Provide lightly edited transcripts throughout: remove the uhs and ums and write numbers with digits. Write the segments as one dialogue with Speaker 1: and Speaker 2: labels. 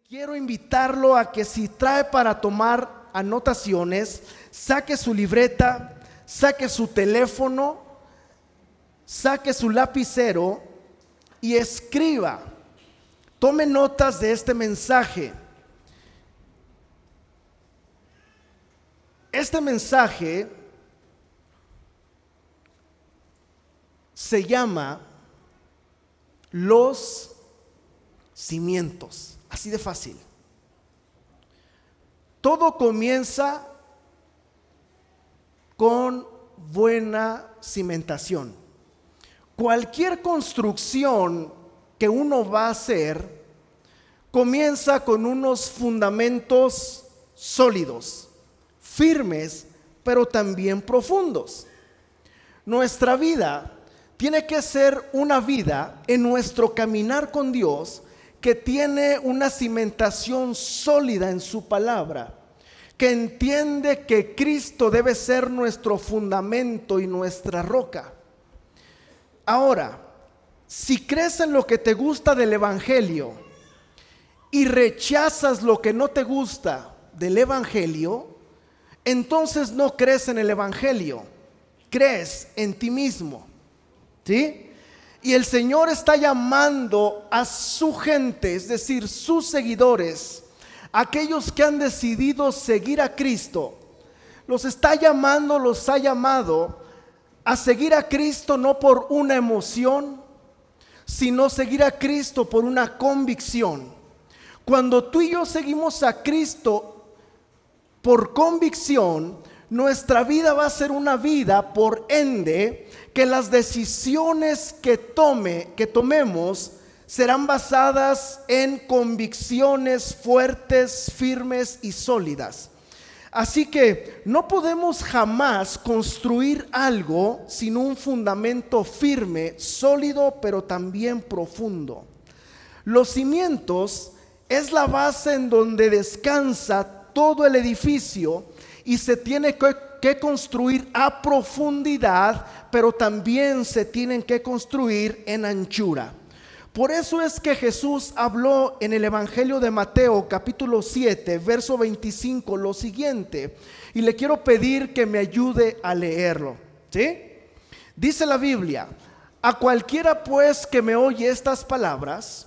Speaker 1: Quiero invitarlo a que si trae para tomar anotaciones, saque su libreta, saque su teléfono, saque su lapicero y escriba. Tome notas de este mensaje. Este mensaje se llama Los Cimientos. Así de fácil. Todo comienza con buena cimentación. Cualquier construcción que uno va a hacer comienza con unos fundamentos sólidos, firmes, pero también profundos. Nuestra vida tiene que ser una vida en nuestro caminar con Dios que tiene una cimentación sólida en su palabra, que entiende que Cristo debe ser nuestro fundamento y nuestra roca. Ahora, si crees en lo que te gusta del Evangelio y rechazas lo que no te gusta del Evangelio, entonces no crees en el Evangelio, crees en ti mismo, ¿sí? Y el Señor está llamando a su gente, es decir, sus seguidores, aquellos que han decidido seguir a Cristo. Los está llamando, los ha llamado a seguir a Cristo no por una emoción, sino seguir a Cristo por una convicción. Cuando tú y yo seguimos a Cristo por convicción, nuestra vida va a ser una vida, por ende, que las decisiones que tomemos serán basadas en convicciones fuertes, firmes y sólidas. Así que no podemos jamás construir algo sin un fundamento firme, sólido, pero también profundo. Los cimientos es la base en donde descansa todo el edificio y se tiene que construir a profundidad, pero también se tienen que construir en anchura. Por eso es que Jesús habló en el Evangelio de Mateo capítulo 7 verso 25 lo siguiente, y le quiero pedir que me ayude a leerlo, ¿sí? Dice la Biblia: a cualquiera pues que me oye estas palabras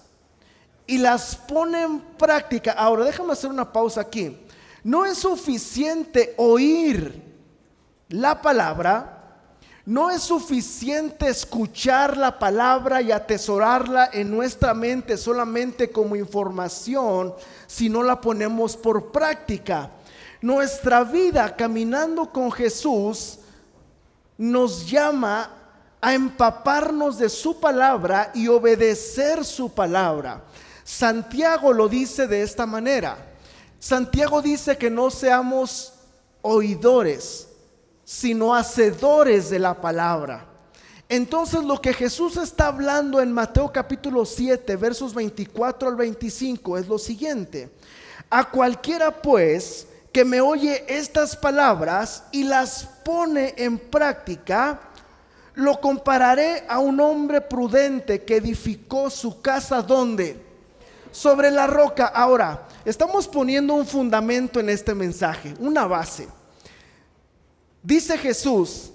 Speaker 1: y las pone en práctica. Ahora déjame hacer una pausa aquí. No es suficiente oír la palabra, no es suficiente escuchar la palabra y atesorarla en nuestra mente solamente como información si no la ponemos por práctica. Nuestra vida caminando con Jesús nos llama a empaparnos de su palabra y obedecer su palabra. Santiago lo dice de esta manera. Santiago dice que no seamos oidores, sino hacedores de la palabra. Entonces lo que Jesús está hablando en Mateo capítulo 7 versos 24 al 25 es lo siguiente: a cualquiera pues que me oye estas palabras y las pone en práctica, lo compararé a un hombre prudente que edificó su casa ¿dónde? Sobre la roca. Ahora, estamos poniendo un fundamento en este mensaje, una base. Dice Jesús: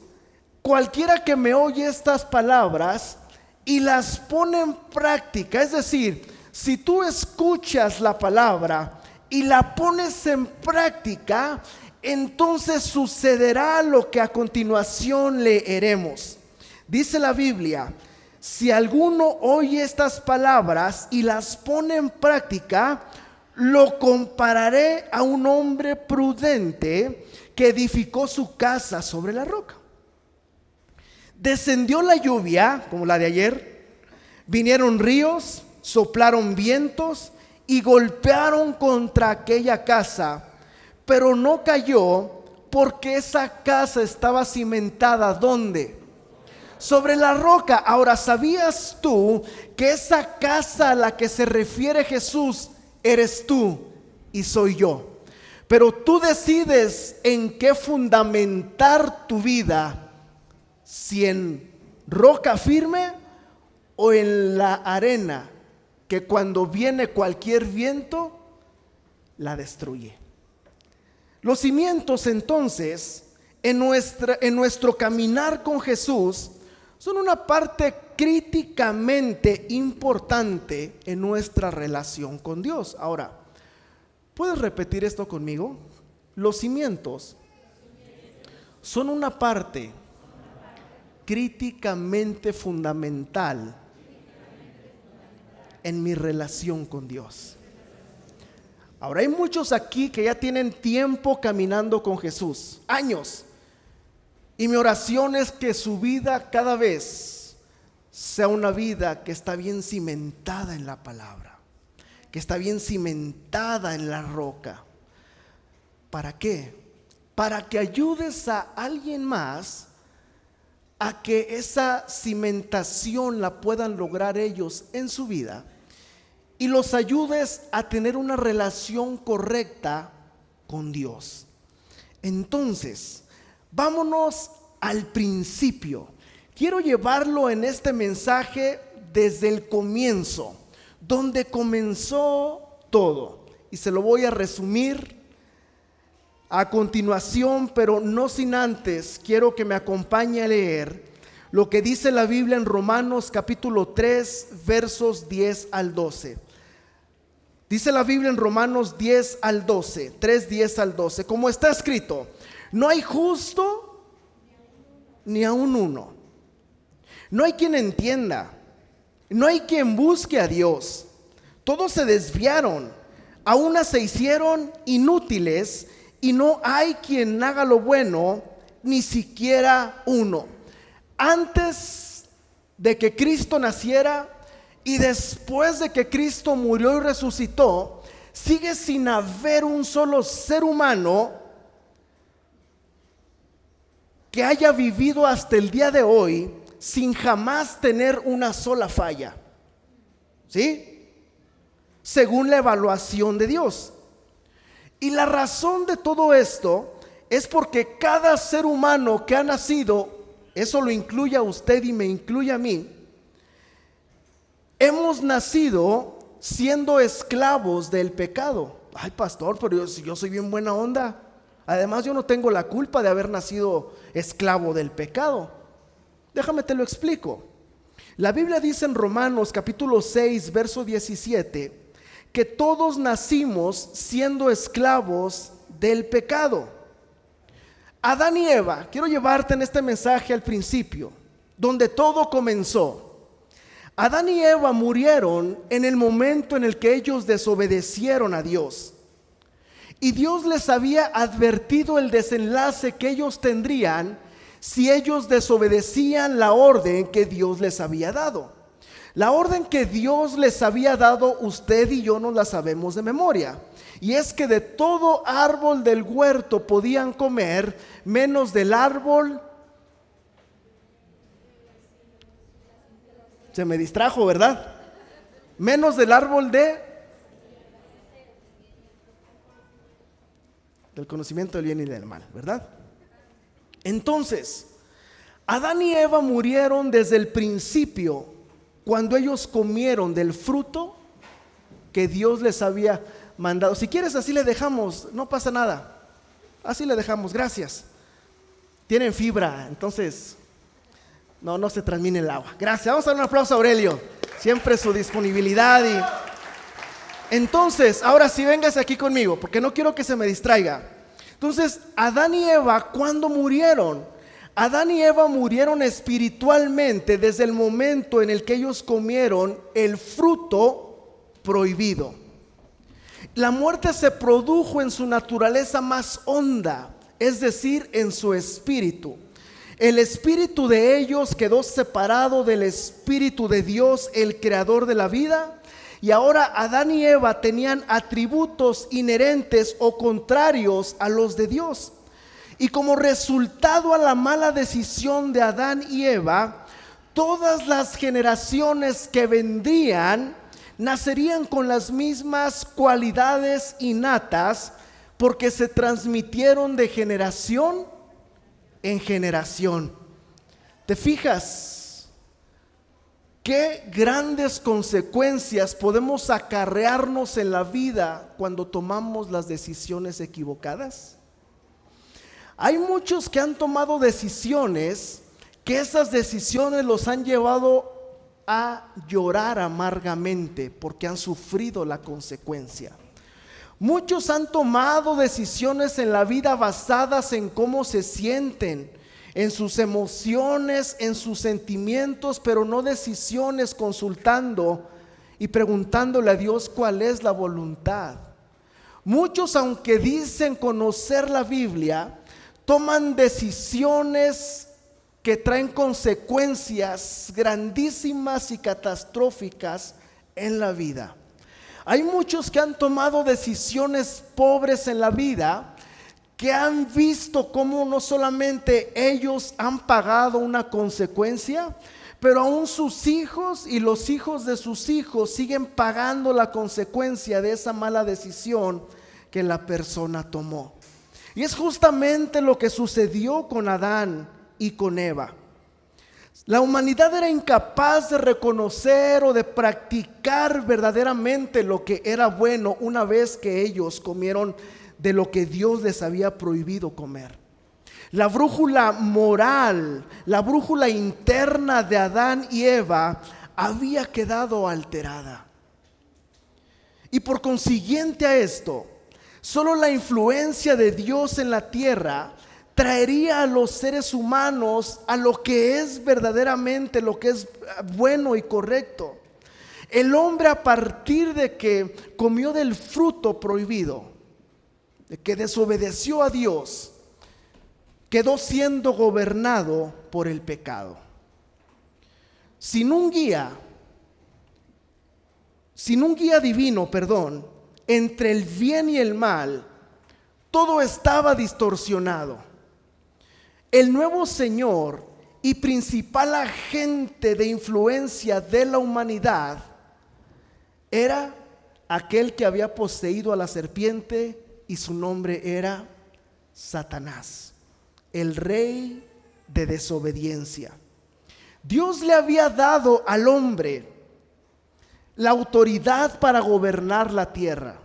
Speaker 1: cualquiera que me oye estas palabras y las pone en práctica, es decir, si tú escuchas la palabra y la pones en práctica, entonces sucederá lo que a continuación leeremos. Dice la Biblia: si alguno oye estas palabras y las pone en práctica, lo compararé a un hombre prudente que edificó su casa sobre la roca. Descendió la lluvia, como la de ayer, vinieron ríos, soplaron vientos y golpearon contra aquella casa, pero no cayó, porque esa casa estaba cimentada ¿dónde? Sobre la roca. Ahora, ¿sabías tú que esa casa a la que se refiere Jesús eres tú y soy yo? Pero tú decides en qué fundamentar tu vida, si en roca firme o en la arena que cuando viene cualquier viento la destruye. Los cimientos entonces en nuestro caminar con Jesús son una parte críticamente importante en nuestra relación con Dios. Ahora, ¿puedes repetir esto conmigo? Los cimientos son una parte críticamente fundamental en mi relación con Dios. Ahora, hay muchos aquí que ya tienen tiempo caminando con Jesús, años. Y mi oración es que su vida cada vez sea una vida que está bien cimentada en la palabra, que está bien cimentada en la roca. ¿Para qué? Para que ayudes a alguien más a que esa cimentación la puedan lograr ellos en su vida y los ayudes a tener una relación correcta con Dios. Entonces, vámonos al principio. Quiero llevarlo en este mensaje desde el comienzo, donde comenzó todo. Y se lo voy a resumir a continuación, pero no sin antes, quiero que me acompañe a leer lo que dice la Biblia en Romanos capítulo 3, versos 10 al 12. Dice la Biblia en Romanos 10 al 12, 3, 10 al 12, como está escrito: no hay justo ni aun uno. No hay quien entienda. No hay quien busque a Dios. Todos se desviaron. A unas se hicieron inútiles y no hay quien haga lo bueno, ni siquiera uno. Antes de que Cristo naciera y después de que Cristo murió y resucitó, sigue sin haber un solo ser humano que haya vivido hasta el día de hoy sin jamás tener una sola falla. ¿Sí? Según la evaluación de Dios. Y la razón de todo esto es porque cada ser humano que ha nacido, eso lo incluye a usted y me incluye a mí, hemos nacido siendo esclavos del pecado. Ay, pastor, pero yo soy bien buena onda. Además, yo no tengo la culpa de haber nacido esclavo del pecado. Déjame te lo explico. La Biblia dice en Romanos capítulo 6, verso 17, que todos nacimos siendo esclavos del pecado. Adán y Eva, quiero llevarte en este mensaje al principio, donde todo comenzó. Adán y Eva murieron en el momento en el que ellos desobedecieron a Dios. Y Dios les había advertido el desenlace que ellos tendrían si ellos desobedecían la orden que Dios les había dado. La orden que Dios les había dado, usted y yo no la sabemos de memoria. Y es que de todo árbol del huerto podían comer, menos del árbol. Se me distrajo, ¿verdad? Menos del árbol del conocimiento del bien y del mal, ¿verdad? Entonces, Adán y Eva murieron desde el principio, cuando ellos comieron del fruto que Dios les había mandado. Si quieres, así le dejamos, no pasa nada. Así le dejamos, gracias. Tienen fibra, entonces no se transmite el agua. Gracias, vamos a dar un aplauso a Aurelio. Siempre su disponibilidad. Entonces, ahora sí, véngase aquí conmigo, porque no quiero que se me distraiga. Entonces, Adán y Eva, ¿cuándo murieron? Adán y Eva murieron espiritualmente desde el momento en el que ellos comieron el fruto prohibido. La muerte se produjo en su naturaleza más honda, es decir, en su espíritu. El espíritu de ellos quedó separado del espíritu de Dios, el creador de la vida. Y ahora Adán y Eva tenían atributos inherentes o contrarios a los de Dios. Y como resultado a la mala decisión de Adán y Eva, todas las generaciones que vendrían nacerían con las mismas cualidades innatas, porque se transmitieron de generación en generación. ¿Te fijas qué grandes consecuencias podemos acarrearnos en la vida cuando tomamos las decisiones equivocadas. Hay muchos que han tomado decisiones que esas decisiones los han llevado a llorar amargamente porque han sufrido la consecuencia. Muchos han tomado decisiones en la vida basadas en cómo se sienten, en sus emociones, en sus sentimientos, pero no decisiones consultando y preguntándole a Dios cuál es la voluntad. Muchos, aunque dicen conocer la Biblia, toman decisiones que traen consecuencias grandísimas y catastróficas en la vida. Hay muchos que han tomado decisiones pobres en la vida, que han visto cómo no solamente ellos han pagado una consecuencia, pero aún sus hijos y los hijos de sus hijos siguen pagando la consecuencia de esa mala decisión que la persona tomó. Y es justamente lo que sucedió con Adán y con Eva. La humanidad era incapaz de reconocer o de practicar verdaderamente lo que era bueno una vez que ellos comieron de lo que Dios les había prohibido comer. La brújula moral, la brújula interna de Adán y Eva había quedado alterada. Y por consiguiente a esto, solo la influencia de Dios en la tierra traería a los seres humanos a lo que es verdaderamente, lo que es bueno y correcto. El hombre, a partir de que comió del fruto prohibido, de que desobedeció a Dios, quedó siendo gobernado por el pecado. Sin un guía divino, entre el bien y el mal, todo estaba distorsionado. El nuevo Señor y principal agente de influencia de la humanidad era aquel que había poseído a la serpiente, y su nombre era Satanás, el rey de desobediencia. Dios le había dado al hombre la autoridad para gobernar la tierra,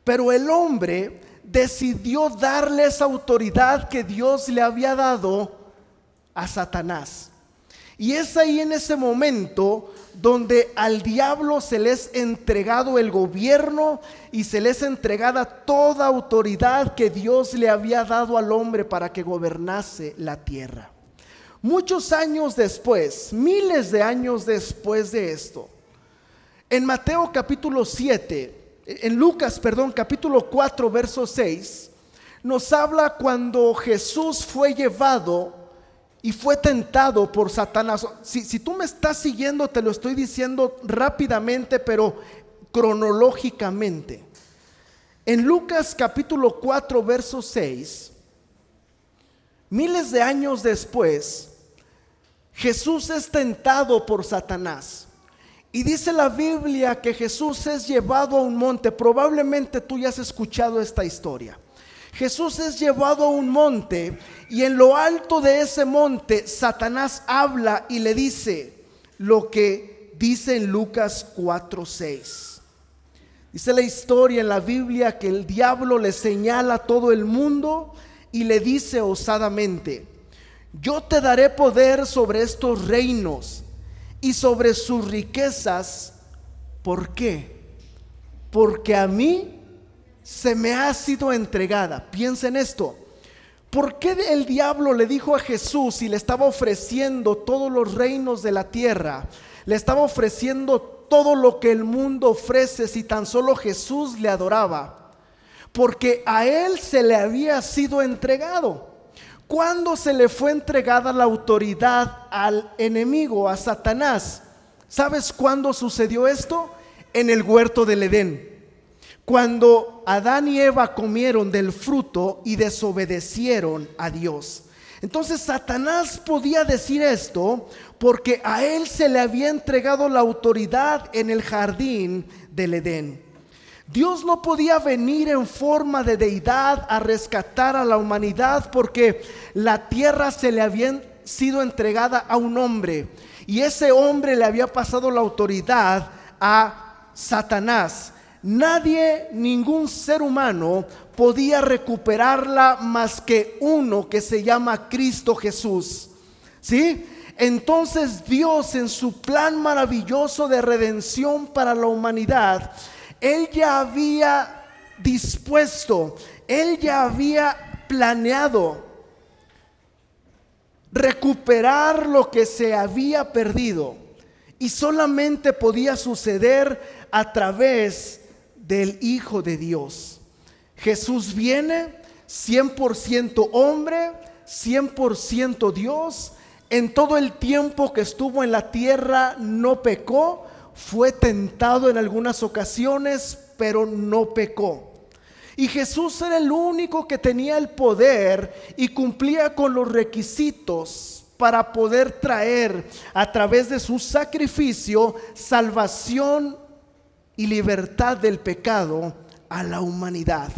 Speaker 1: pero el hombre decidió darle esa autoridad que Dios le había dado a Satanás. Y es ahí, en ese momento, donde al diablo se le es entregado el gobierno y se le es entregada toda autoridad que Dios le había dado al hombre para que gobernase la tierra. Muchos años después, miles de años después de esto, en Mateo capítulo 7, en Lucas, capítulo 4, verso 6, nos habla cuando Jesús fue llevado y fue tentado por Satanás. Si tú me estás siguiendo, te lo estoy diciendo rápidamente, pero cronológicamente. En Lucas capítulo 4, verso 6, miles de años después, Jesús es tentado por Satanás. Y dice la Biblia que Jesús es llevado a un monte. Probablemente tú ya has escuchado esta historia. Jesús es llevado a un monte, y en lo alto de ese monte Satanás habla y le dice lo que dice en Lucas 4:6. Dice la historia en la Biblia que el diablo le señala a todo el mundo y le dice osadamente: yo te daré poder sobre estos reinos y sobre sus riquezas. ¿Por qué? Porque a mí se me ha sido entregada. Piensa en esto. ¿Por qué el diablo le dijo a Jesús y le estaba ofreciendo todos los reinos de la tierra? Le estaba ofreciendo todo lo que el mundo ofrece si tan solo Jesús le adoraba. Porque a él se le había sido entregado. ¿Cuándo se le fue entregada la autoridad al enemigo, a Satanás? ¿Sabes cuándo sucedió esto? En el huerto del Edén. Cuando Adán y Eva comieron del fruto y desobedecieron a Dios. Entonces Satanás podía decir esto porque a él se le había entregado la autoridad en el jardín del Edén. Dios no podía venir en forma de deidad a rescatar a la humanidad porque la tierra se le había sido entregada a un hombre. y ese hombre le había pasado la autoridad a Satanás. Nadie, ningún ser humano podía recuperarla más que uno, que se llama Cristo Jesús. ¿Sí? Entonces Dios, en su plan maravilloso de redención para la humanidad, Él ya había dispuesto, Él ya había planeado recuperar lo que se había perdido, y solamente podía suceder a través del Hijo de Dios. Jesús viene 100% hombre, 100% Dios. En todo el tiempo que estuvo en la tierra no pecó. Fue tentado en algunas ocasiones, pero no pecó. Y Jesús era el único que tenía el poder y cumplía con los requisitos para poder traer a través de su sacrificio salvación y libertad del pecado a la humanidad.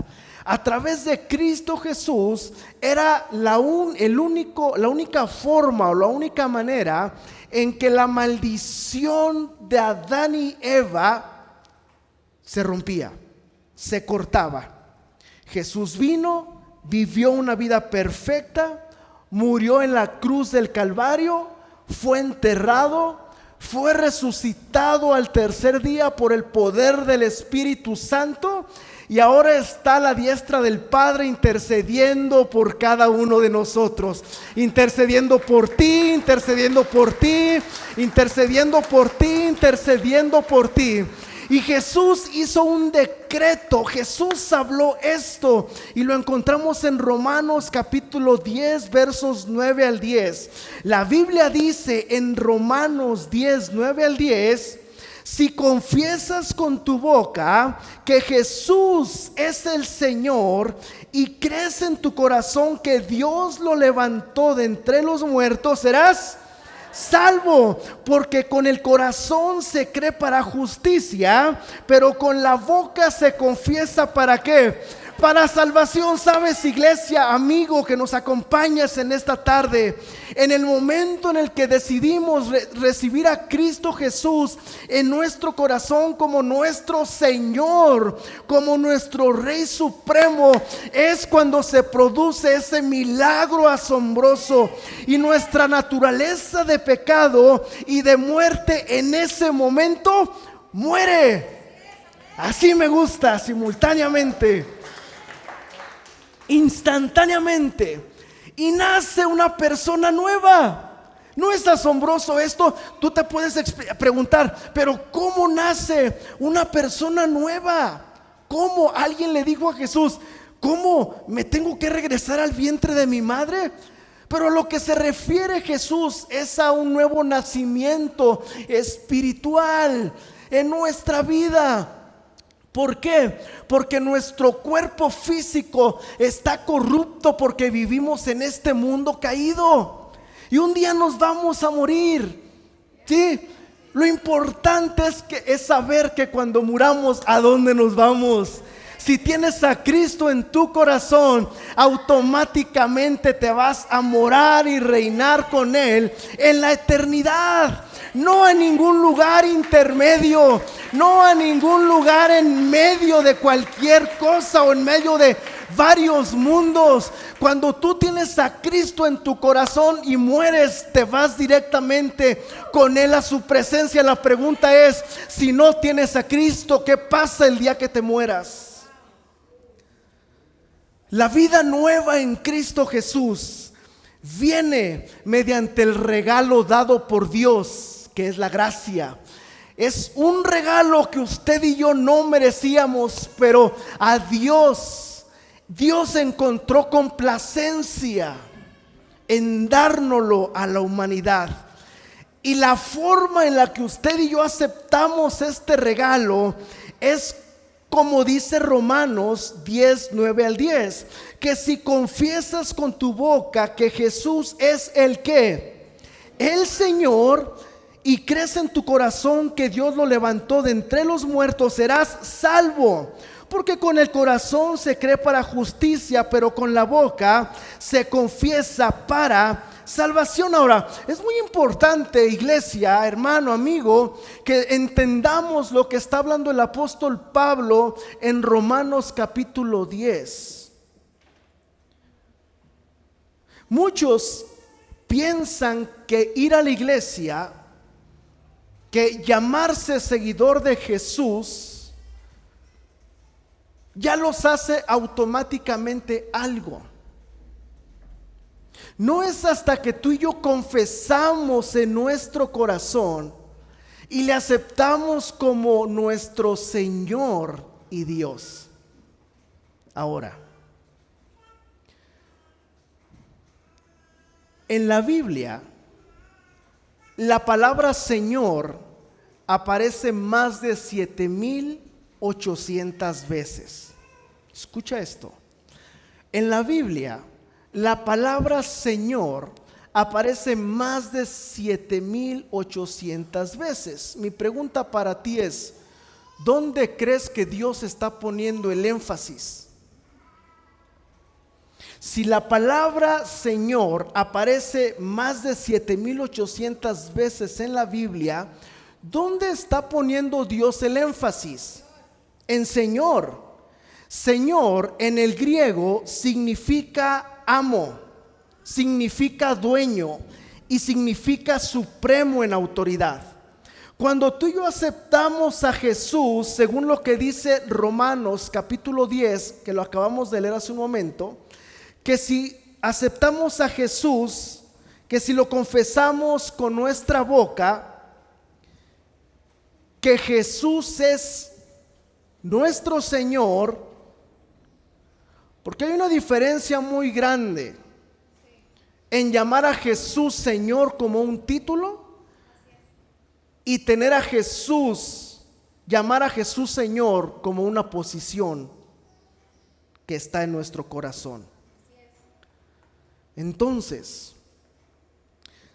Speaker 1: A través de Cristo Jesús era la única forma o la única manera en que la maldición de Adán y Eva se rompía, se cortaba. Jesús vino, vivió una vida perfecta, murió en la cruz del Calvario, fue enterrado, fue resucitado al tercer día por el poder del Espíritu Santo, y ahora está a la diestra del Padre intercediendo por cada uno de nosotros, intercediendo por ti, intercediendo por ti, intercediendo por ti, intercediendo por ti. Y Jesús hizo un decreto, Jesús habló esto, y lo encontramos en Romanos capítulo 10, versos 9 al 10. La Biblia dice en Romanos 10, 9 al 10: si confiesas con tu boca que Jesús es el Señor y crees en tu corazón que Dios lo levantó de entre los muertos, serás salvo. Porque con el corazón se cree para justicia, pero con la boca se confiesa ¿para qué? Para salvación. Sabes, iglesia, amigo que nos acompañas en esta tarde, en el momento en el que decidimos recibir a Cristo Jesús en nuestro corazón como nuestro Señor, como nuestro Rey Supremo, es cuando se produce ese milagro asombroso, y nuestra naturaleza de pecado y de muerte en ese momento muere. Así me gusta, simultáneamente, instantáneamente, y nace una persona nueva. ¿No es asombroso esto? Tú te puedes preguntar, pero ¿cómo nace una persona nueva? ¿Cómo? Alguien le dijo a Jesús: ¿cómo me tengo que regresar al vientre de mi madre? Pero a lo que se refiere Jesús es a un nuevo nacimiento espiritual en nuestra vida. ¿Por qué? Porque nuestro cuerpo físico está corrupto porque vivimos en este mundo caído, y un día nos vamos a morir. ¿Sí? Lo importante es saber que cuando muramos, ¿a dónde nos vamos? Si tienes a Cristo en tu corazón, automáticamente te vas a morar y reinar con Él en la eternidad. No a ningún lugar intermedio, no a ningún lugar en medio de cualquier cosa o en medio de varios mundos. Cuando tú tienes a Cristo en tu corazón y mueres, te vas directamente con Él a su presencia. La pregunta es: si no tienes a Cristo, ¿qué pasa el día que te mueras? La vida nueva en Cristo Jesús viene mediante el regalo dado por Dios, que es la gracia. Es un regalo que usted y yo no merecíamos, pero a Dios encontró complacencia en dárnoslo a la humanidad. Y la forma en la que usted y yo aceptamos este regalo es como dice Romanos 10, 9 al 10, que si confiesas con tu boca que Jesús es el que, el Señor, y crees en tu corazón que Dios lo levantó de entre los muertos, serás salvo. Porque con el corazón se cree para justicia, pero con la boca se confiesa para salvación. Ahora, es muy importante, iglesia, hermano, amigo, que entendamos lo que está hablando el apóstol Pablo en Romanos capítulo 10. Muchos piensan que ir a la iglesia, que llamarse seguidor de Jesús, ya los hace automáticamente algo. No es hasta que tú y yo confesamos en nuestro corazón y le aceptamos como nuestro Señor y Dios. Ahora, en la Biblia, la palabra Señor aparece más de 7,800 veces. Escucha esto. En la Biblia, la palabra Señor aparece más de 7,800 veces. Mi pregunta para ti es, ¿dónde crees que Dios está poniendo el énfasis? Si la palabra Señor aparece más de 7,800 veces en la Biblia, ¿dónde está poniendo Dios el énfasis? En Señor. Señor en el griego significa amo, significa dueño y significa supremo en autoridad. Cuando tú y yo aceptamos a Jesús, según lo que dice Romanos capítulo 10, que lo acabamos de leer hace un momento, que si aceptamos a Jesús, que si lo confesamos con nuestra boca, que Jesús es nuestro Señor, porque hay una diferencia muy grande en llamar a Jesús Señor como un título y tener a Jesús, llamar a Jesús Señor como una posición que está en nuestro corazón. Entonces,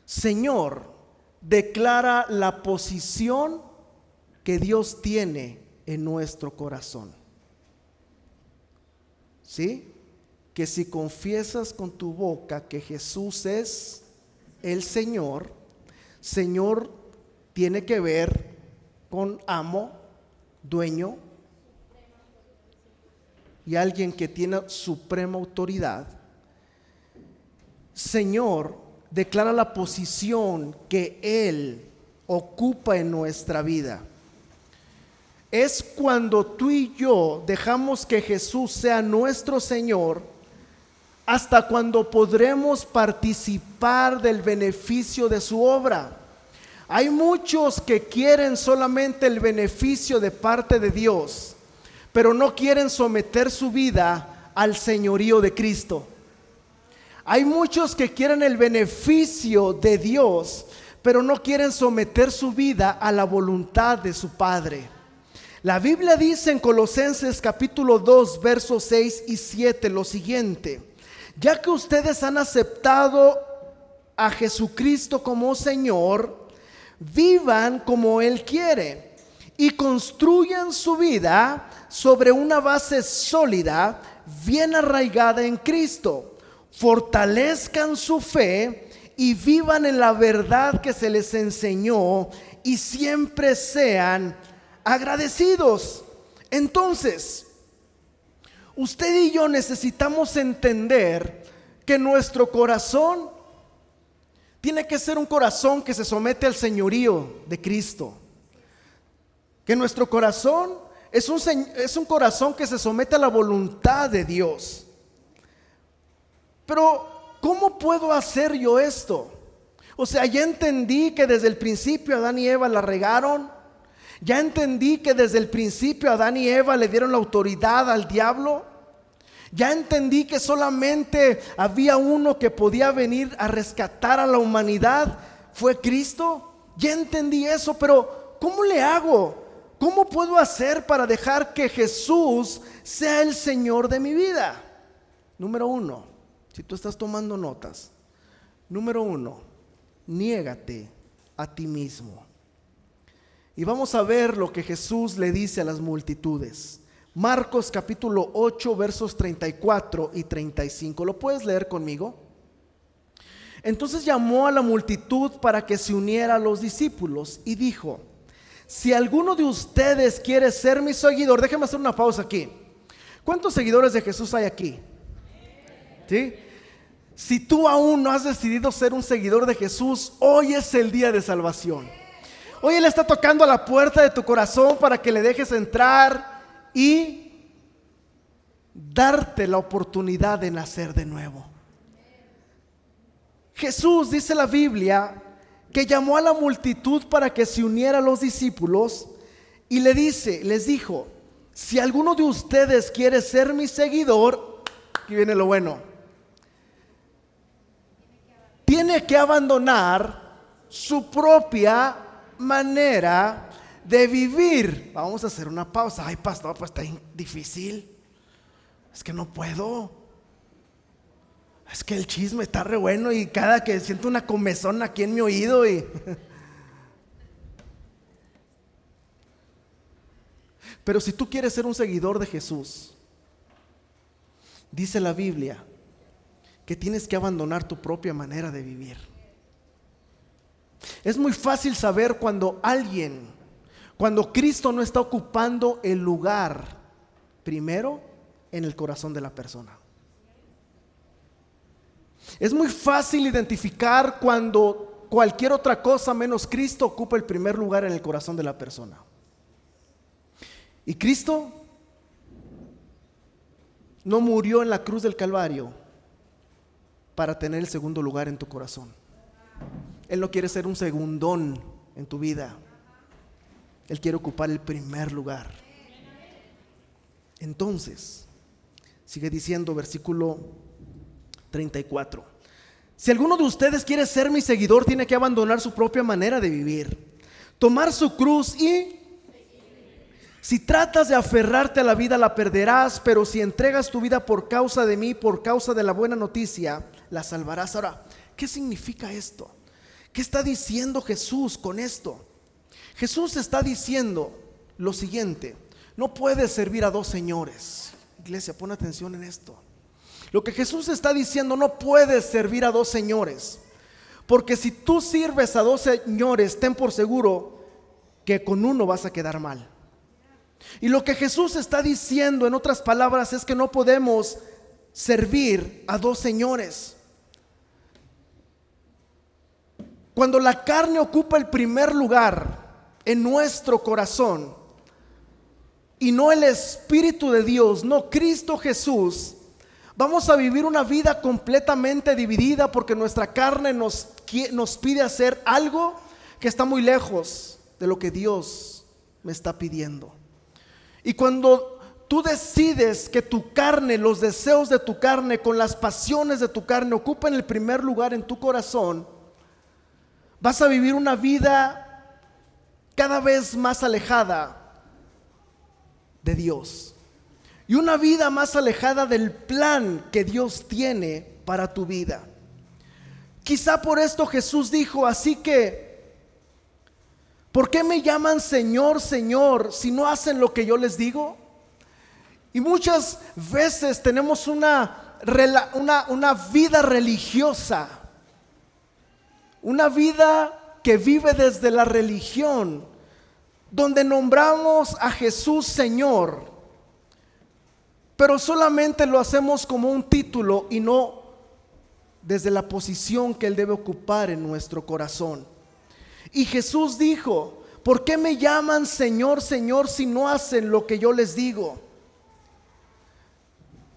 Speaker 1: Señor declara la posición que Dios tiene en nuestro corazón. ¿Sí? Que si confiesas con tu boca que Jesús es el Señor, Señor tiene que ver con amo, dueño y alguien que tiene suprema autoridad. Señor declara la posición que Él ocupa en nuestra vida. Es cuando tú y yo dejamos que Jesús sea nuestro Señor, hasta cuando podremos participar del beneficio de su obra. Hay muchos que quieren solamente el beneficio de parte de Dios, pero no quieren someter su vida al señorío de Cristo. Hay muchos que quieren el beneficio de Dios, pero no quieren someter su vida a la voluntad de su Padre. La Biblia dice en Colosenses capítulo 2, versos 6 y 7 lo siguiente: ya que ustedes han aceptado a Jesucristo como Señor, vivan como Él quiere y construyan su vida sobre una base sólida, bien arraigada en Cristo. Fortalezcan su fe y vivan en la verdad que se les enseñó y siempre sean agradecidos. Entonces, usted y yo necesitamos entender que nuestro corazón tiene que ser un corazón que se somete al señorío de Cristo. Que nuestro corazón es un corazón que se somete a la voluntad de Dios. Pero, ¿cómo puedo hacer yo esto? O sea, ya entendí que desde el principio Adán y Eva la regaron. Ya entendí que desde el principio Adán y Eva le dieron la autoridad al diablo. Ya entendí que solamente había uno que podía venir a rescatar a la humanidad, fue Cristo. Ya entendí eso, pero ¿cómo le hago? ¿Cómo puedo hacer para dejar que Jesús sea el Señor de mi vida? Número 1, si tú estás tomando notas. Número 1, niégate a ti mismo. Y vamos a ver lo que Jesús le dice a las multitudes. Marcos capítulo 8 versos 34 y 35. ¿Lo puedes leer conmigo? Entonces llamó a la multitud para que se uniera a los discípulos y dijo: si alguno de ustedes quiere ser mi seguidor, déjeme hacer una pausa aquí. ¿Cuántos seguidores de Jesús hay aquí? ¿Sí? Si tú aún no has decidido ser un seguidor de Jesús, hoy es el día de salvación. Hoy Él está tocando a la puerta de tu corazón para que le dejes entrar y darte la oportunidad de nacer de nuevo. Jesús, dice la Biblia, que llamó a la multitud para que se uniera a los discípulos y les dijo: si alguno de ustedes quiere ser mi seguidor, aquí viene lo bueno, tiene que abandonar su propia manera de vivir. Vamos a hacer una pausa. Ay, pastor, pues está difícil. Es que no puedo. Es que el chisme está re bueno y cada que siento una comezón aquí en mi oído Pero si tú quieres ser un seguidor de Jesús, dice la Biblia que tienes que abandonar tu propia manera de vivir. Es muy fácil saber cuando Cristo no está ocupando el lugar primero en el corazón de la persona. Es muy fácil identificar cuando cualquier otra cosa menos Cristo ocupa el primer lugar en el corazón de la persona. Y Cristo no murió en la cruz del Calvario para tener el segundo lugar en tu corazón. Él no quiere ser un segundón en tu vida. Él quiere ocupar el primer lugar. Entonces, sigue diciendo versículo 34: si alguno de ustedes quiere ser mi seguidor, tiene que abandonar su propia manera de vivir, tomar su cruz y... Si tratas de aferrarte a la vida, la perderás, pero si entregas tu vida por causa de mí, por causa de la buena noticia, la salvarás. Ahora, ¿qué significa esto? ¿Qué está diciendo Jesús con esto? Jesús está diciendo lo siguiente: no puedes servir a dos señores. Iglesia, pon atención en esto. Lo que Jesús está diciendo: no puedes servir a dos señores, porque si tú sirves a dos señores, ten por seguro que con uno vas a quedar mal. Y lo que Jesús está diciendo, en otras palabras, es que no podemos servir a dos señores. Cuando la carne ocupa el primer lugar en nuestro corazón y no el Espíritu de Dios, no Cristo Jesús, vamos a vivir una vida completamente dividida, porque nuestra carne nos pide hacer algo que está muy lejos de lo que Dios me está pidiendo. Y cuando tú decides que tu carne, los deseos de tu carne, con las pasiones de tu carne ocupen el primer lugar en tu corazón, vas a vivir una vida cada vez más alejada de Dios, y una vida más alejada del plan que Dios tiene para tu vida. Quizá por esto Jesús dijo: así que, ¿por qué me llaman Señor, Señor, si no hacen lo que yo les digo? Y muchas veces tenemos una vida religiosa, una vida que vive desde la religión, donde nombramos a Jesús Señor, pero solamente lo hacemos como un título y no desde la posición que Él debe ocupar en nuestro corazón. Y Jesús dijo: ¿por qué me llaman Señor, Señor, si no hacen lo que yo les digo?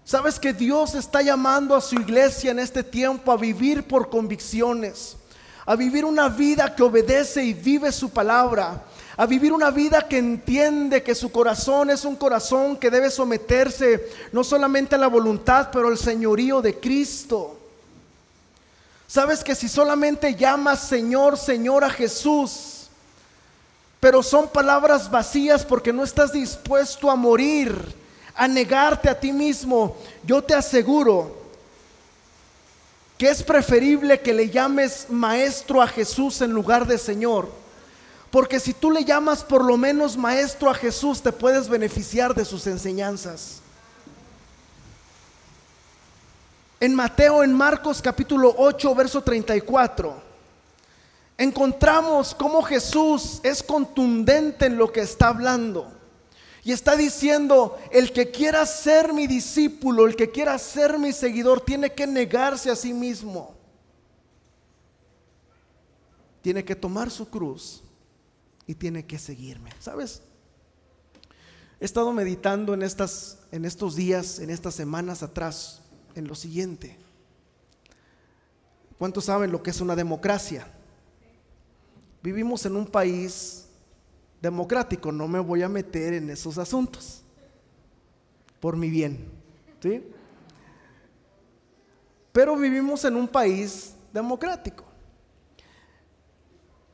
Speaker 1: ¿Sabes que Dios está llamando a su iglesia en este tiempo a vivir por convicciones, a vivir una vida que obedece y vive su palabra, a vivir una vida que entiende que su corazón es un corazón que debe someterse no solamente a la voluntad, pero al señorío de Cristo? Sabes que si solamente llamas Señor, Señor a Jesús, pero son palabras vacías porque no estás dispuesto a morir, a negarte a ti mismo, yo te aseguro que es preferible que le llames maestro a Jesús en lugar de Señor, porque si tú le llamas por lo menos maestro a Jesús, te puedes beneficiar de sus enseñanzas. En Mateo, en Marcos capítulo 8, verso 34, encontramos cómo Jesús es contundente en lo que está hablando. Y está diciendo, el que quiera ser mi discípulo, el que quiera ser mi seguidor, tiene que negarse a sí mismo. Tiene que tomar su cruz y tiene que seguirme. ¿Sabes? He estado meditando en estos días, en estas semanas atrás, en lo siguiente. ¿Cuántos saben lo que es una democracia? Vivimos en un país democrático, no me voy a meter en esos asuntos, por mi bien, ¿sí? Pero vivimos en un país democrático.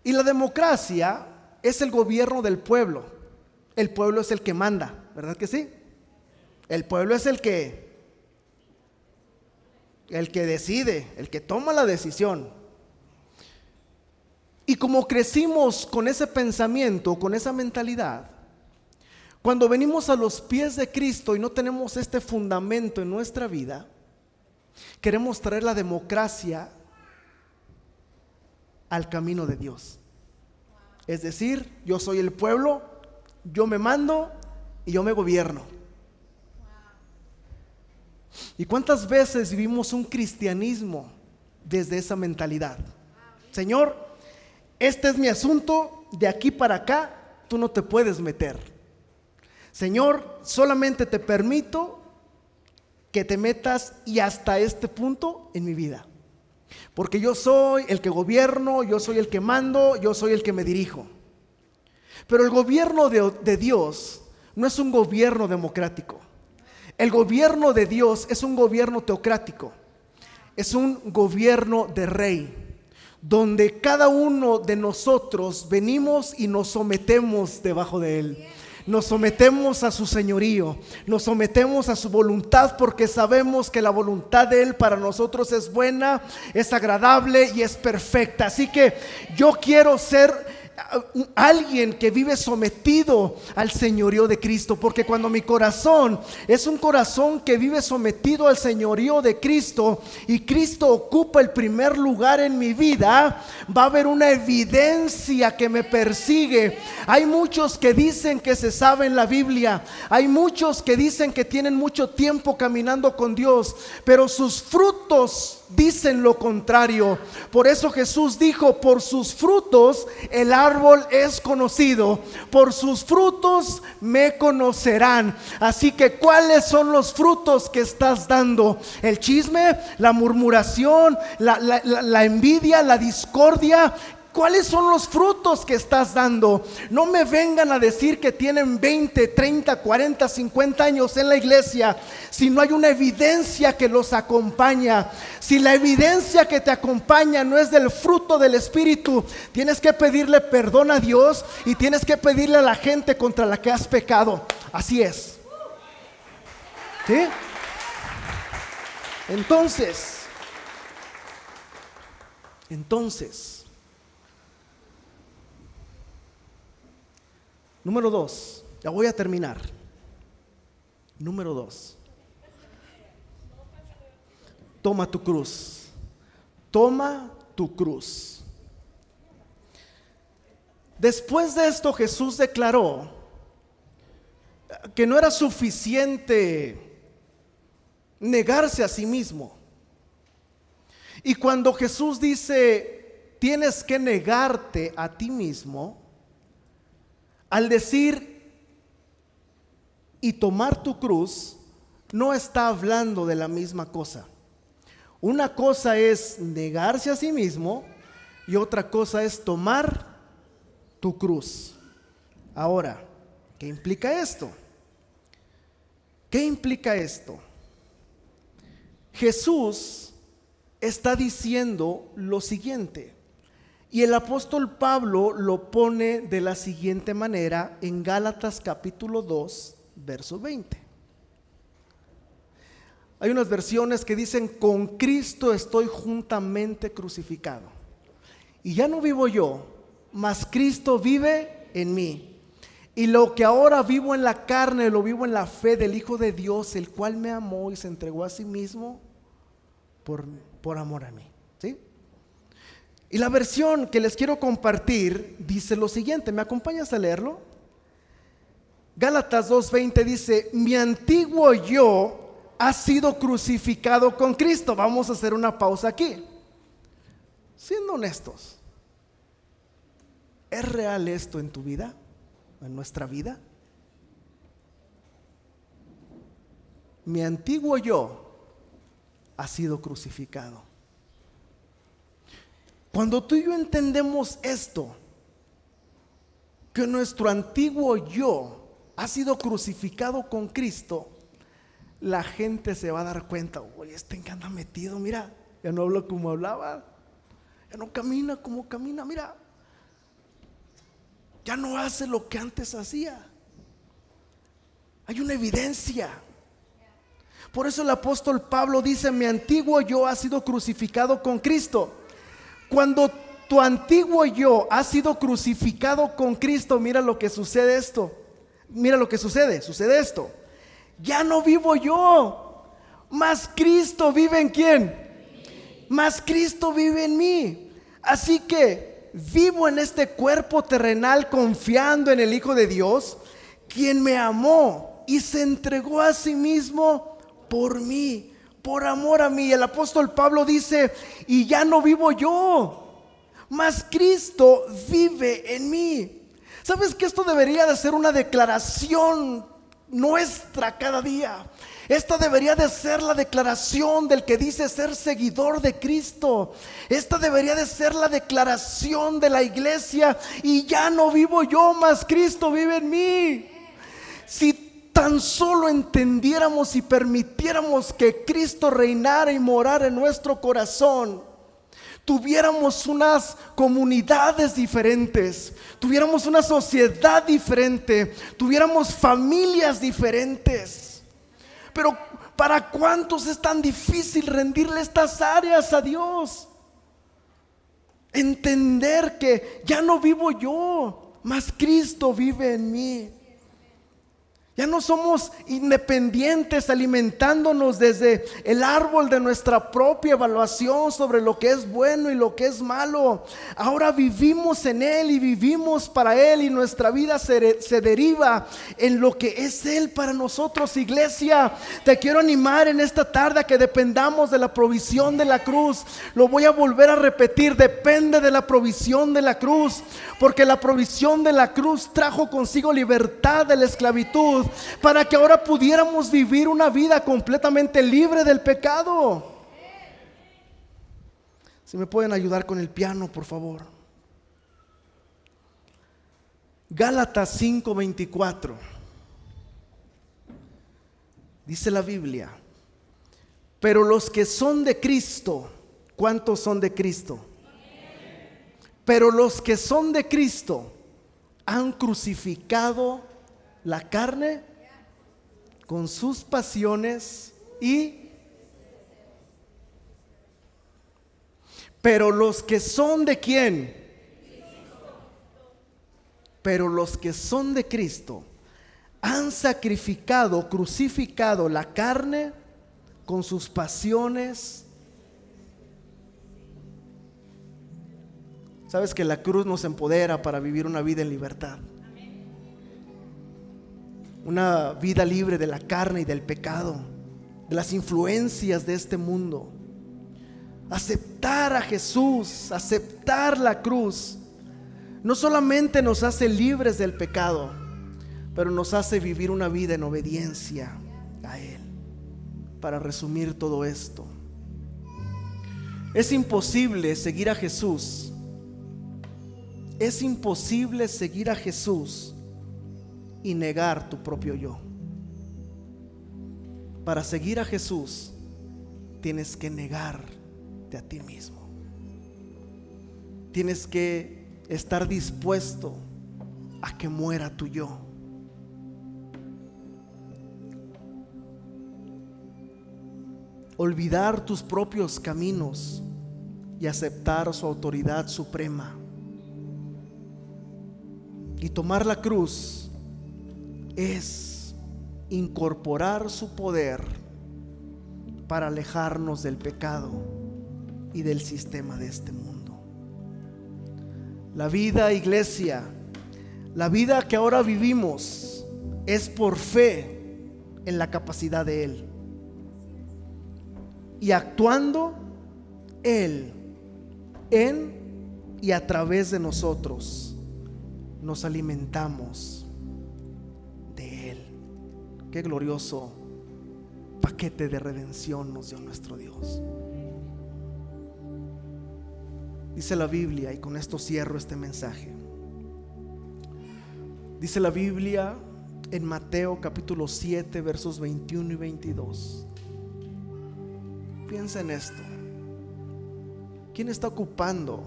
Speaker 1: Y la democracia es el gobierno del pueblo. El pueblo es el que manda, ¿verdad que sí? El pueblo es el que decide, el que toma la decisión. Y como crecimos con ese pensamiento, con esa mentalidad, cuando venimos a los pies de Cristo y no tenemos este fundamento en nuestra vida, queremos traer la democracia al camino de Dios. Es decir, yo soy el pueblo, yo me mando y yo me gobierno. ¿Y cuántas veces vivimos un cristianismo desde esa mentalidad? Señor, este es mi asunto, de aquí para acá tú no te puedes meter. Señor, solamente te permito que te metas y hasta este punto en mi vida. Porque yo soy el que gobierno, yo soy el que mando, yo soy el que me dirijo. Pero el gobierno de Dios no es un gobierno democrático. El gobierno de Dios es un gobierno teocrático. Es un gobierno de rey, donde cada uno de nosotros venimos y nos sometemos debajo de Él. Nos sometemos a su señorío, nos sometemos a su voluntad, porque sabemos que la voluntad de Él para nosotros es buena, es agradable y es perfecta. Así que yo quiero ser alguien que vive sometido al señorío de Cristo, porque cuando mi corazón es un corazón que vive sometido al señorío de Cristo y Cristo ocupa el primer lugar en mi vida, va a haber una evidencia que me persigue. Hay muchos que dicen que se saben la Biblia, hay muchos que dicen que tienen mucho tiempo caminando con Dios, pero sus frutos dicen lo contrario. Por eso Jesús dijo, por sus frutos el árbol es conocido, por sus frutos me conocerán. Así que ¿cuáles son los frutos que estás dando? ¿El chisme, la murmuración, la envidia, la discordia? ¿Cuáles son los frutos que estás dando? No me vengan a decir que tienen 20, 30, 40, 50 años en la iglesia si no hay una evidencia que los acompaña. Si la evidencia que te acompaña no es del fruto del Espíritu, tienes que pedirle perdón a Dios y tienes que pedirle a la gente contra la que has pecado. Así es. ¿Sí? Entonces, número 2, ya voy a terminar. Número 2, toma tu cruz. Toma tu cruz. Después de esto, Jesús declaró que no era suficiente negarse a sí mismo. Y cuando Jesús dice, tienes que negarte a ti mismo, al decir y tomar tu cruz, no está hablando de la misma cosa. Una cosa es negarse a sí mismo y otra cosa es tomar tu cruz. Ahora, ¿qué implica esto? ¿Qué implica esto? Jesús está diciendo lo siguiente. Y el apóstol Pablo lo pone de la siguiente manera en Gálatas capítulo 2, verso 20. Hay unas versiones que dicen, con Cristo estoy juntamente crucificado. Y ya no vivo yo, mas Cristo vive en mí. Y lo que ahora vivo en la carne, lo vivo en la fe del Hijo de Dios, el cual me amó y se entregó a sí mismo por amor a mí, ¿sí? Y la versión que les quiero compartir dice lo siguiente, ¿me acompañas a leerlo? Gálatas 2:20 dice: mi antiguo yo ha sido crucificado con Cristo. Vamos a hacer una pausa aquí. Siendo honestos, ¿es real esto en tu vida? ¿En nuestra vida? Mi antiguo yo ha sido crucificado. Cuando tú y yo entendemos esto, que nuestro antiguo yo ha sido crucificado con Cristo, la gente se va a dar cuenta: oye, en qué anda metido, mira, ya no habla como hablaba, ya no camina como camina, mira, ya no hace lo que antes hacía. Hay una evidencia. Por eso el apóstol Pablo dice: mi antiguo yo ha sido crucificado con Cristo. Cuando tu antiguo yo ha sido crucificado con Cristo, mira lo que sucede esto. Mira lo que sucede esto. Ya no vivo yo, mas Cristo vive en ¿quién? Mas Cristo vive en mí. Así que vivo en este cuerpo terrenal confiando en el Hijo de Dios, quien me amó y se entregó a sí mismo por mí, por amor a mí. El apóstol Pablo dice: y ya no vivo yo, mas Cristo vive en mí. ¿Sabes que esto debería de ser una declaración nuestra cada día? Esta debería de ser la declaración del que dice ser seguidor de Cristo. Esta debería de ser la declaración de la iglesia: y ya no vivo yo, mas Cristo vive en mí. Si tan solo entendiéramos y permitiéramos que Cristo reinara y morara en nuestro corazón, tuviéramos unas comunidades diferentes, tuviéramos una sociedad diferente, tuviéramos familias diferentes. Pero ¿para cuántos es tan difícil rendirle estas áreas a Dios? Entender que ya no vivo yo, mas Cristo vive en mí. Ya no somos independientes alimentándonos desde el árbol de nuestra propia evaluación sobre lo que es bueno y lo que es malo. Ahora vivimos en Él y vivimos para Él, y nuestra vida se deriva en lo que es Él para nosotros. Iglesia, te quiero animar en esta tarde a que dependamos de la provisión de la cruz. Lo voy a volver a repetir: depende de la provisión de la cruz, porque la provisión de la cruz trajo consigo libertad de la esclavitud, para que ahora pudiéramos vivir una vida completamente libre del pecado. Si me pueden ayudar con el piano, por favor. Gálatas 5:24. Dice la Biblia: pero los que son de Cristo, ¿cuántos son de Cristo? Pero los que son de Cristo han crucificado la carne con sus pasiones pero los que son de ¿quién? Pero los que son de Cristo han sacrificado, crucificado la carne con sus pasiones. Sabes que la cruz nos empodera para vivir una vida en libertad, una vida libre de la carne y del pecado, de las influencias de este mundo. Aceptar a Jesús, aceptar la cruz, no solamente nos hace libres del pecado, pero nos hace vivir una vida en obediencia a Él. Para resumir todo esto, es imposible seguir a Jesús. Es imposible seguir a Jesús y negar tu propio yo. Para seguir a Jesús tienes que negarte a ti mismo. Tienes que estar dispuesto a que muera tu yo. Olvidar tus propios caminos y aceptar su autoridad suprema. Y tomar la cruz es incorporar su poder para alejarnos del pecado y del sistema de este mundo. La vida, iglesia, la vida que ahora vivimos es por fe en la capacidad de Él. Y actuando Él en y a través de nosotros, nos alimentamos de Él. Qué glorioso paquete de redención nos dio nuestro Dios. Dice la Biblia, y con esto cierro este mensaje. Dice la Biblia en Mateo capítulo 7 versos 21 y 22. Piensa en esto. ¿Quién está ocupando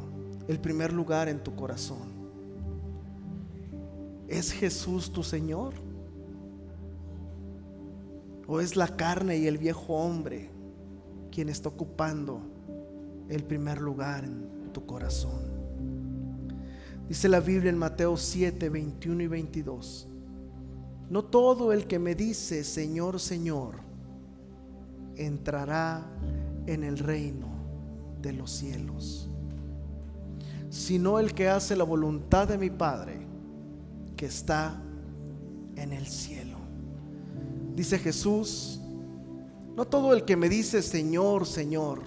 Speaker 1: el primer lugar en tu corazón? ¿Es Jesús tu Señor? ¿O es la carne y el viejo hombre quien está ocupando el primer lugar en tu corazón? Dice la Biblia en Mateo 7, 21 y 22. No todo el que me dice Señor, Señor, entrará en el reino de los cielos, sino el que hace la voluntad de mi Padre que está en el cielo. Dice Jesús, no todo el que me dice Señor, Señor,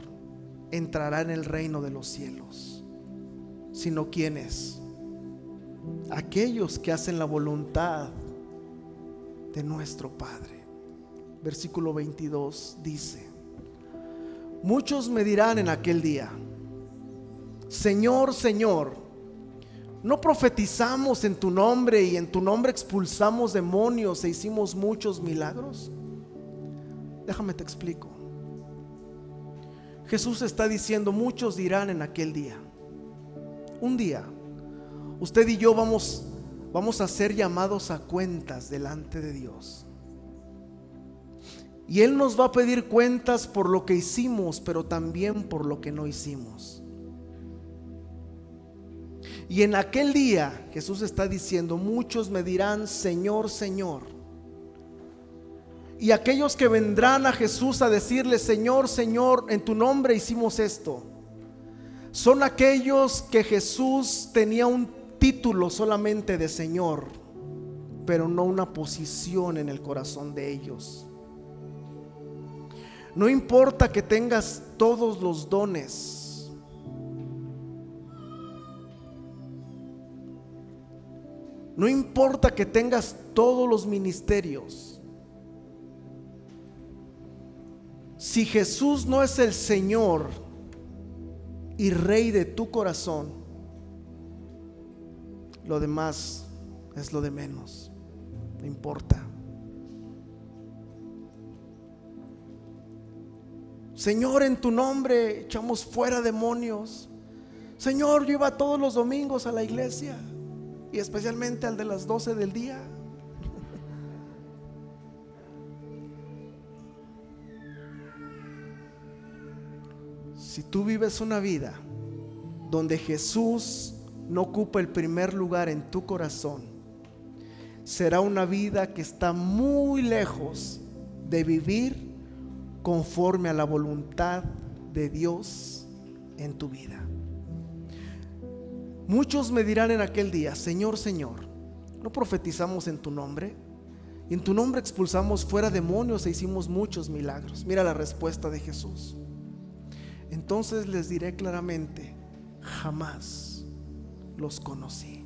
Speaker 1: entrará en el reino de los cielos, sino ¿quiénes? Aquellos que hacen la voluntad de nuestro Padre. Versículo 22 dice: muchos me dirán en aquel día, Señor, Señor, ¿no profetizamos en tu nombre y en tu nombre expulsamos demonios e hicimos muchos milagros? Déjame te explico. Jesús está diciendo, muchos dirán en aquel día. Un día usted y yo vamos a ser llamados a cuentas delante de Dios. Y Él nos va a pedir cuentas por lo que hicimos, pero también por lo que no hicimos. Y en aquel día Jesús está diciendo, muchos me dirán Señor, Señor. Y aquellos que vendrán a Jesús a decirle Señor, Señor, en tu nombre hicimos esto, son aquellos que Jesús tenía un título solamente de Señor, pero no una posición en el corazón de ellos. No importa que tengas todos los dones, no importa que tengas todos los ministerios, si Jesús no es el Señor y Rey de tu corazón, lo demás es lo de menos, no importa. Señor, en tu nombre echamos fuera demonios. Señor, yo iba todos los domingos a la iglesia y especialmente al de las 12 del día. Si tú vives una vida donde Jesús no ocupa el primer lugar en tu corazón, será una vida que está muy lejos de vivir conforme a la voluntad de Dios en tu vida. Muchos me dirán en aquel día, Señor, Señor, ¿no profetizamos en tu nombre? Y en tu nombre expulsamos fuera demonios e hicimos muchos milagros. Mira la respuesta de Jesús. Entonces les diré claramente, jamás los conocí.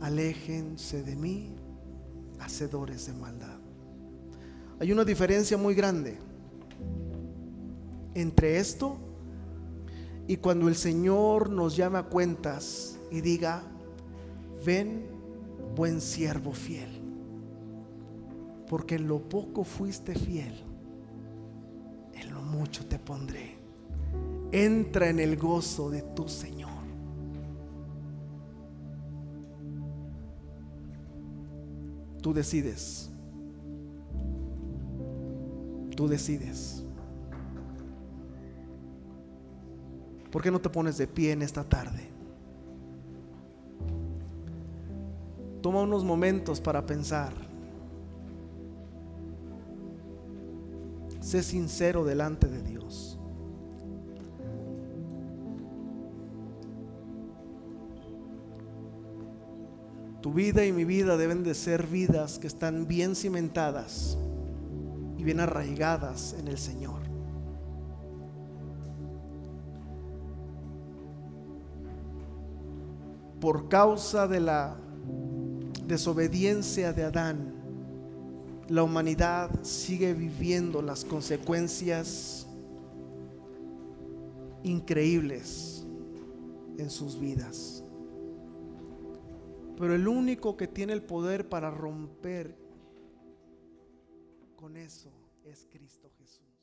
Speaker 1: Aléjense de mí, hacedores de maldad. Hay una diferencia muy grande entre esto y cuando el Señor nos llama a cuentas y diga, ven, buen siervo fiel, porque en lo poco fuiste fiel, en lo mucho te pondré. Entra en el gozo de tu Señor. Tú decides. Tú decides. ¿Por qué no te pones de pie en esta tarde? Toma unos momentos para pensar. Sé sincero delante de Dios. Tu vida y mi vida deben de ser vidas que están bien cimentadas y bien arraigadas en el Señor. Por causa de la desobediencia de Adán, la humanidad sigue viviendo las consecuencias increíbles en sus vidas. Pero el único que tiene el poder para romper con eso es Cristo Jesús.